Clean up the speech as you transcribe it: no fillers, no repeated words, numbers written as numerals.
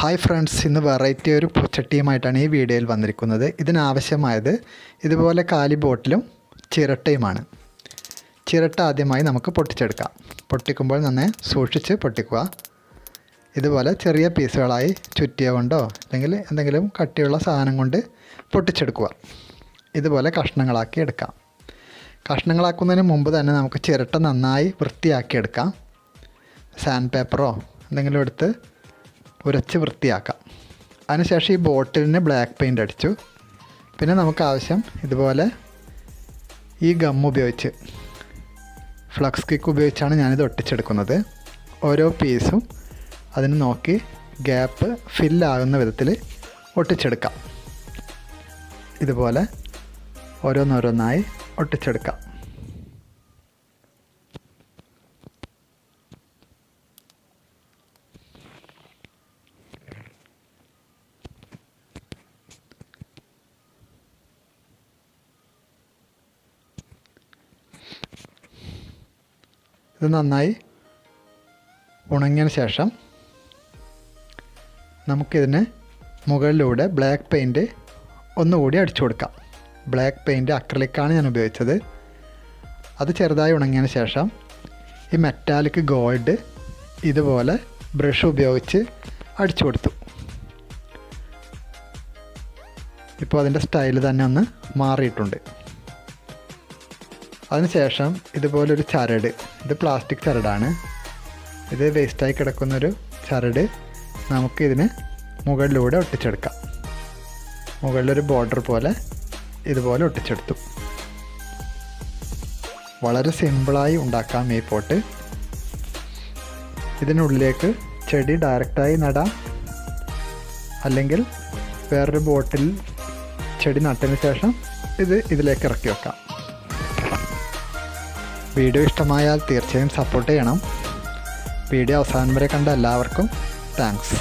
Hi friends, ഇന്ന് variety ഒരു പൂച്ചട്ടിയുമായിട്ടാണ് ഈ വീഡിയോയിൽ വന്നിരിക്കുന്നത്. ഇതിനാവശ്യമായത് ഇതുപോലെ കാലി ബോട്ടിലും ചിരട്ടയുമാണ്. ചിരട്ട ആദ്യമായി നമുക്ക് പൊട്ടിച്ചെടുക്കാം. പൊട്ടിക്കുമ്പോൾ നന്നായി സൂക്ഷിച്ച് പൊട്ടിക്കുക. ഇതുപോലെ ചെറിയ പീസുകളായി ചുറ്റിയ കൊണ്ടോ അല്ലെങ്കിൽ എന്തെങ്കിലും കട്ടിയുള്ള സാധനം കൊണ്ട് പൊട്ടിച്ചെടുക്കുക. ഇതുപോലെ കഷ്ണങ്ങളാക്കി എടുക്കാം. കഷ്ണങ്ങളാക്കുന്നതിന് മുമ്പ് തന്നെ നമുക്ക് ചിരട്ട നന്നായി വൃത്തിയാക്കിയെടുക്കാം. സാൻഡ് പേപ്പറോ എന്തെങ്കിലും എടുത്ത് ഉരച്ച് വൃത്തിയാക്കാം. അതിനുശേഷം ഈ ബോട്ടിലിന് ബ്ലാക്ക് പെയിൻ്റ് അടിച്ചു. പിന്നെ നമുക്ക് ആവശ്യം ഇതുപോലെ ഈ ഗം ഉപയോഗിച്ച് ഫ്ലക്സ് കിക്ക് ഉപയോഗിച്ചാണ് ഞാനിത് ഒട്ടിച്ചെടുക്കുന്നത്. ഓരോ പീസും അതിന് നോക്കി ഗ്യാപ്പ് ഫില്ലാകുന്ന വിധത്തിൽ ഒട്ടിച്ചെടുക്കാം. ഇതുപോലെ ഓരോന്നോരോന്നായി ഒട്ടിച്ചെടുക്കാം. ഇത് നന്നായി ഉണങ്ങിയതിന് ശേഷം നമുക്കിതിന് മുകളിലൂടെ ബ്ലാക്ക് പെയിൻറ്റ് ഒന്നുകൂടി അടിച്ചു കൊടുക്കാം. ബ്ലാക്ക് പെയിൻറ്റ് അക്രിലിക്കാണ് ഞാൻ ഉപയോഗിച്ചത്. അത് ചെറുതായി ഉണങ്ങിയതിന് ശേഷം ഈ മെറ്റാലിക് ഗോൾഡ് ഇതുപോലെ ബ്രഷ് ഉപയോഗിച്ച് അടിച്ചു കൊടുത്തു. ഇപ്പോൾ അതിൻ്റെ സ്റ്റൈൽ തന്നെ ഒന്ന് മാറിയിട്ടുണ്ട്. അതിനുശേഷം ഇതുപോലൊരു ചരട്, ഇത് പ്ലാസ്റ്റിക് ചരടാണ്, ഇത് വേസ്റ്റായി കിടക്കുന്നൊരു ചരട് നമുക്കിതിന് മുകളിലൂടെ ഒട്ടിച്ചെടുക്കാം. മുകളിലൊരു ബോർഡർ പോലെ ഇതുപോലെ ഒട്ടിച്ചെടുത്തു. വളരെ സിമ്പിളായി ഉണ്ടാക്കാം ഈ പോട്ട്. ഇതിനുള്ളിലേക്ക് ചെടി ഡയറക്റ്റായി നടാം, അല്ലെങ്കിൽ വേറൊരു ബോട്ടിൽ ചെടി നട്ടതിന് ശേഷം ഇതിലേക്ക് ഇറക്കി വെക്കാം. വീഡിയോ ഇഷ്ടമായാൽ തീർച്ചയായും സപ്പോർട്ട് ചെയ്യണം. വീഡിയോ അവസാനം വരെ കണ്ട എല്ലാവർക്കും താങ്ക്സ്.